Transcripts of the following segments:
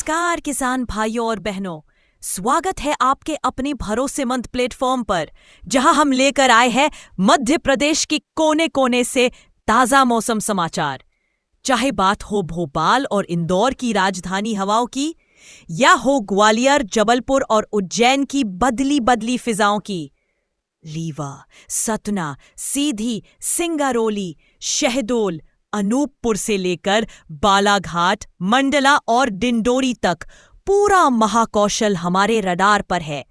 नमस्कार किसान भाइयों और बहनों, स्वागत है आपके अपने भरोसेमंद प्लेटफॉर्म पर, जहां हम लेकर आए हैं मध्य प्रदेश की कोने कोने से ताजा मौसम समाचार। चाहे बात हो भोपाल और इंदौर की राजधानी हवाओं की, या हो ग्वालियर, जबलपुर और उज्जैन की बदली बदली फिजाओं की। रीवा, सतना, सीधी, सिंगरौली, शहडोल, अनूपपुर से लेकर बालाघाट, मंडला और डिंडोरी तक पूरा महाकौशल हमारे रडार पर है।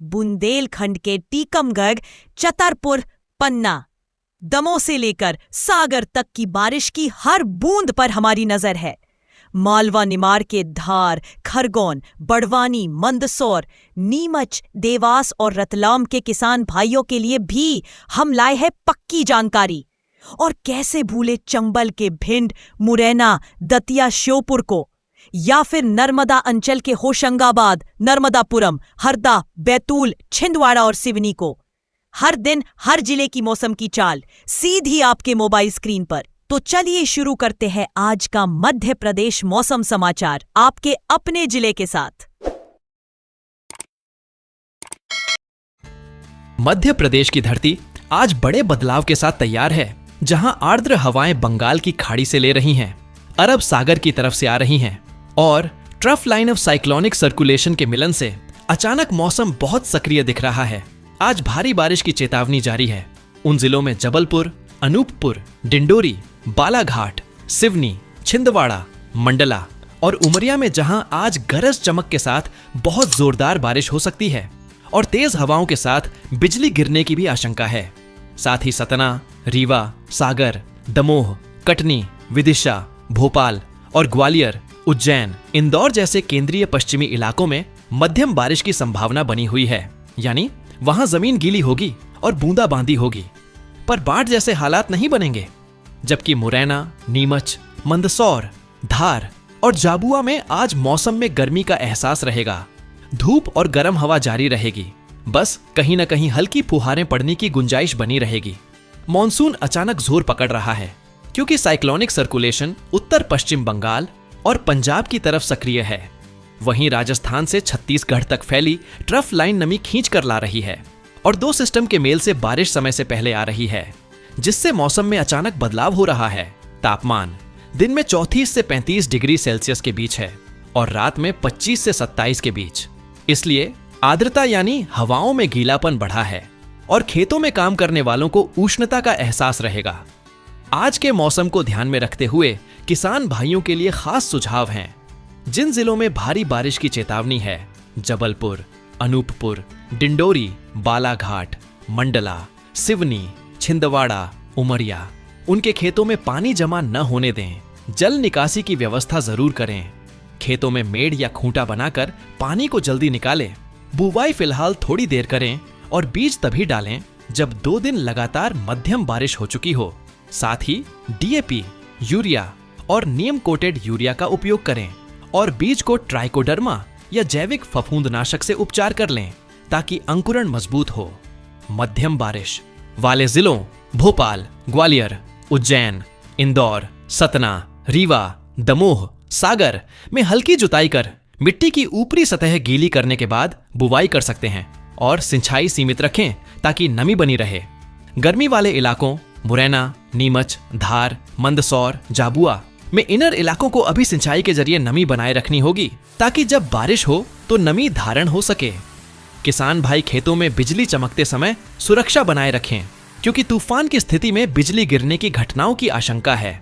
बुंदेलखंड के टीकमगढ़, छतरपुर, पन्ना, दमोह से लेकर सागर तक की बारिश की हर बूंद पर हमारी नजर है। मालवा निमाड़ के धार, खरगोन, बड़वानी, मंदसौर, नीमच, देवास और रतलाम के किसान भाइयों के लिए भी हम लाए हैं पक्की जानकारी। और कैसे भूले चंबल के भिंड, मुरैना, दतिया, श्योपुर को, या फिर नर्मदा अंचल के होशंगाबाद, नर्मदापुरम, हरदा, बैतूल, छिंदवाड़ा और सिवनी को। हर दिन हर जिले की मौसम की चाल सीधी आपके मोबाइल स्क्रीन पर। तो चलिए शुरू करते हैं आज का मध्य प्रदेश मौसम समाचार आपके अपने जिले के साथ। मध्य प्रदेश की धरती आज बड़े बदलाव के साथ तैयार है, जहां आर्द्र हवाएं बंगाल की खाड़ी से ले रही हैं, अरब सागर की तरफ से आ रही हैं और trough line of cyclonic circulation के मिलन से अचानक मौसम बहुत सक्रिय दिख रहा है। आज भारी बारिश की चेतावनी जारी है। उन जिलों में जबलपुर, अनूपपुर, डिंडोरी, बालाघाट, सिवनी, छिंदवाड़ा, मंडला और उमरिया में जहां आज गरज चमक के साथ बहुत जोरदार बारिश हो सकती है और तेज हवाओं के साथ बिजली गिरने की भी आशंका है। साथ ही सतना, रीवा, सागर, दमोह, कटनी, विदिशा, भोपाल और ग्वालियर, उज्जैन, इंदौर जैसे केंद्रीय पश्चिमी इलाकों में मध्यम बारिश की संभावना बनी हुई है, यानी वहां जमीन गीली होगी और बूंदाबांदी होगी, पर बाढ़ जैसे हालात नहीं बनेंगे। जबकि मुरैना, नीमच, मंदसौर, धार और झाबुआ में आज मौसम में गर्मी का एहसास रहेगा। धूप और गर्म हवा जारी रहेगी, बस कहीं न कहीं हल्की फुहारें पड़ने की गुंजाइश बनी रहेगी। मॉनसून अचानक जोर पकड़ रहा है क्योंकि साइक्लोनिक सर्कुलेशन उत्तर पश्चिम बंगाल और पंजाब की तरफ सक्रिय है। वहीं राजस्थान से छत्तीसगढ़ तक फैली ट्रफ लाइन नमी खींच कर ला रही है और दो सिस्टम के मेल से बारिश समय से पहले आ रही है, जिससे मौसम में अचानक बदलाव हो रहा है। तापमान दिन में 34 से 35 डिग्री सेल्सियस के बीच है और रात में 25 से 27 के बीच। इसलिए आर्द्रता यानी हवाओं में गीलापन बढ़ा है और खेतों में काम करने वालों को उष्णता का एहसास रहेगा। आज के मौसम को ध्यान में रखते हुए किसान भाइयों के लिए खास सुझाव हैं। जिन जिलों में भारी बारिश की चेतावनी है, जबलपुर, अनूपपुर, डिंडोरी, बालाघाट, मंडला, सिवनी, छिंदवाड़ा, उमरिया, उनके खेतों में पानी जमा न होने दें। जल निकासी की व्यवस्था जरूर करें। खेतों में मेड़ या खूंटा बनाकर पानी को जल्दी निकालें। बुवाई फिलहाल थोड़ी देर करें और बीज तभी डालें जब 2 दिन लगातार मध्यम बारिश हो चुकी हो। साथ ही डीएपी, यूरिया और नीम कोटेड यूरिया का उपयोग करें और बीज को ट्राइकोडर्मा या जैविक फफूंदनाशक से उपचार कर लें ताकि अंकुरण मजबूत हो। मध्यम बारिश वाले जिलों भोपाल, ग्वालियर, उज्जैन, इंदौर, सतना, रीवा, दमोह, सागर में हल्की जुताई कर मिट्टी की ऊपरी सतह गीली करने के बाद बुवाई कर सकते हैं और सिंचाई सीमित रखें ताकि नमी बनी रहे। गर्मी वाले इलाकों मुरैना, नीमच, धार, मंदसौर, झाबुआ में इनर इलाकों को अभी सिंचाई के जरिए नमी बनाए रखनी होगी ताकि जब बारिश हो तो नमी धारण हो सके। किसान भाई खेतों में बिजली चमकते समय सुरक्षा बनाए रखें क्योंकि तूफान की स्थिति में बिजली गिरने की घटनाओं की आशंका है।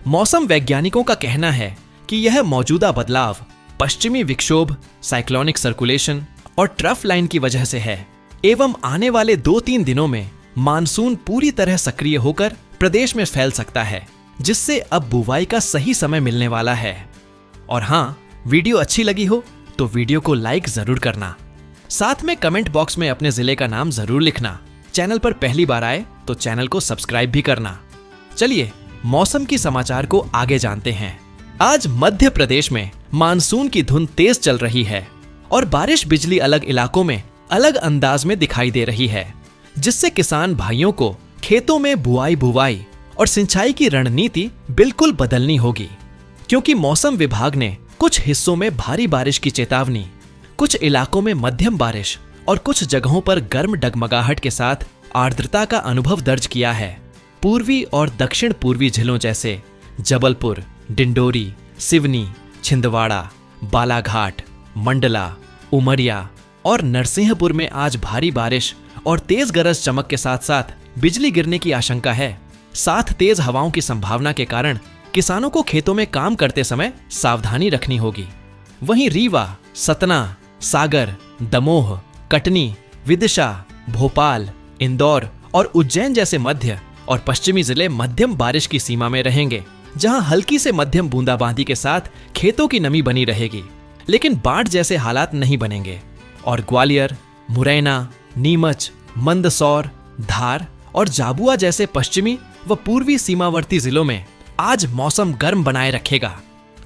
मौसम वैज्ञानिकों का कहना है कि यह मौजूदा बदलाव पश्चिमी विक्षोभ, साइक्लोनिक सर्कुलेशन और ट्रफ लाइन की वजह से है एवं आने वाले 2-3 दिनों में मानसून पूरी तरह सक्रिय होकर प्रदेश में फैल सकता है, जिससे अब बुवाई का सही समय मिलने वाला है। और हाँ, वीडियो अच्छी लगी हो तो वीडियो को लाइक जरूर करना। साथ में कमेंट बॉक्स में अपने जिले का नाम जरूर लिखना। चैनल पर पहली बार आए तो चैनल को सब्सक्राइब भी करना। चलिए मौसम की समाचार को आगे जानते हैं। आज मध्य प्रदेश में मानसून की धुन तेज चल रही है और बारिश बिजली अलग इलाकों में अलग अंदाज में दिखाई दे रही है, जिससे किसान भाइयों को खेतों में बुआई और सिंचाई की रणनीति बिल्कुल बदलनी होगी, क्योंकि मौसम विभाग ने कुछ हिस्सों में भारी बारिश की चेतावनी, कुछ इलाकों में मध्यम बारिश और कुछ जगहों पर गर्म डगमगाहट के साथ आर्द्रता का अनुभव दर्ज किया है। पूर्वी और दक्षिण पूर्वी जिलों जैसे जबलपुर, डिंडोरी, सिवनी, छिंदवाड़ा, बालाघाट, मंडला, उमरिया और नरसिंहपुर में आज भारी बारिश और तेज गरज चमक के साथ साथ बिजली गिरने की आशंका है। साथ तेज हवाओं की संभावना के कारण किसानों को खेतों में काम करते समय सावधानी रखनी होगी। वहीं रीवा, सतना, सागर, दमोह, कटनी, विदिशा, भोपाल, इंदौर और उज्जैन जैसे मध्य और पश्चिमी जिले मध्यम बारिश की सीमा में रहेंगे, जहां हल्की से मध्यम बूंदाबांदी के साथ खेतों की नमी बनी रहेगी, लेकिन बाढ़ जैसे हालात नहीं बनेंगे। और ग्वालियर, मुरैना, नीमच, मंदसौर, धार और झाबुआ जैसे पश्चिमी व पूर्वी सीमावर्ती जिलों में आज मौसम गर्म बनाए रखेगा।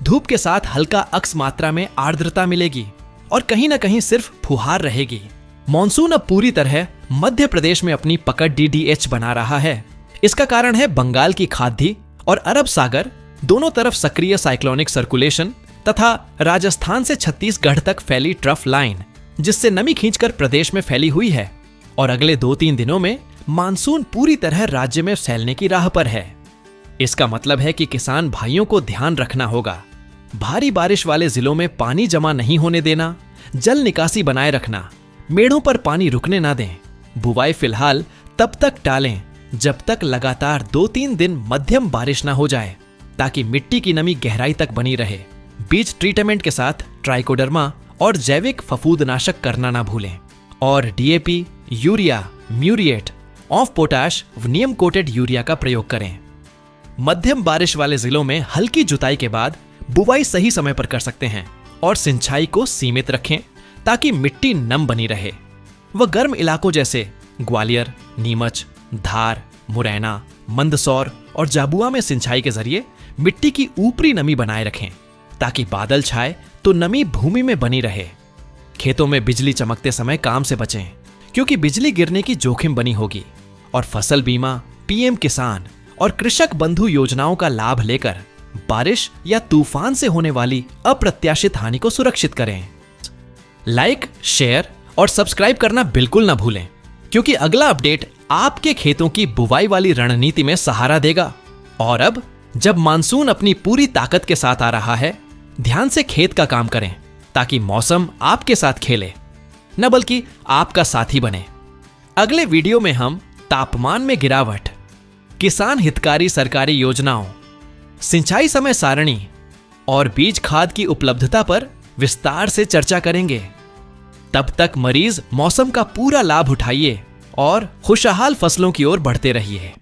धूप के साथ हल्का अक्स मात्रा में आर्द्रता मिलेगी और कहीं न कहीं सिर्फ फुहार रहेगी। मॉनसून अब पूरी तरह मध्य प्रदेश में अपनी पकड़ DDH बना रहा है। इसका कारण है बंगाल की खाड़ी और अरब सागर दोनों तरफ सक्रिय साइक्लोनिक सर्कुलेशन तथा राजस्थान से छत्तीसगढ़ तक फैली ट्रफ लाइन, जिससे नमी खींचकर प्रदेश में फैली हुई है और अगले 2-3 दिनों में मानसून पूरी तरह राज्य में फैलने की राह पर है। इसका मतलब है कि किसान भाइयों को ध्यान रखना होगा। भारी बारिश वाले जिलों में पानी जमा नहीं होने देना, जल निकासी बनाए रखना, मेड़ों पर पानी रुकने ना दें। बुवाई फिलहाल तब तक टालें जब तक लगातार 2-3 दिन मध्यम बारिश ना हो जाए, ताकि मिट्टी की नमी गहराई तक बनी रहे। बीज ट्रीटमेंट के साथ ट्राइकोडर्मा और जैविक फफूंदनाशक करना ना भूलें और DAP, urea, muriate, of potash व नियम कोटेड यूरिया का प्रयोग करें। मध्यम बारिश वाले जिलों में हल्की जुताई के बाद बुवाई सही समय पर कर सकते हैं और सिंचाई को सीमित रखें ताकि मिट्टी नम बनी रहे। वह गर्म इलाकों जैसे ग्वालियर, नीमच, धार, मुरैना, मंदसौर और झाबुआ में सिंचाई के जरिए मिट्टी की ऊपरी नमी बनाए रखें ताकि बादल छाए तो नमी भूमि में बनी रहे। खेतों में बिजली चमकते समय काम से बचें, क्योंकि बिजली गिरने की जोखिम बनी होगी। और फसल बीमा, PM किसान और कृषक बंधु योजनाओं का लाभ लेकर बारिश या तूफान से होने वाली अप्रत्याशित हानि को सुरक्षित करें। लाइक, शेयर और सब्सक्राइब करना बिल्कुल ना भूलें, क्योंकि अगला अपडेट आपके खेतों की बुवाई वाली रणनीति में सहारा देगा। और अब जब मानसून अपनी पूरी ताकत के साथ आ रहा है, ध्यान से खेत का काम करें ताकि मौसम आपके साथ खेले, न बल्कि आपका साथी बने। अगले वीडियो में हम तापमान में गिरावट, किसान हितकारी सरकारी योजनाओं, सिंचाई समय सारणी और बीज खाद की उपलब्धता पर विस्तार से चर्चा करेंगे। तब तक मरीज मौसम का पूरा लाभ उठाइए और खुशहाल फसलों की ओर बढ़ते रहिए।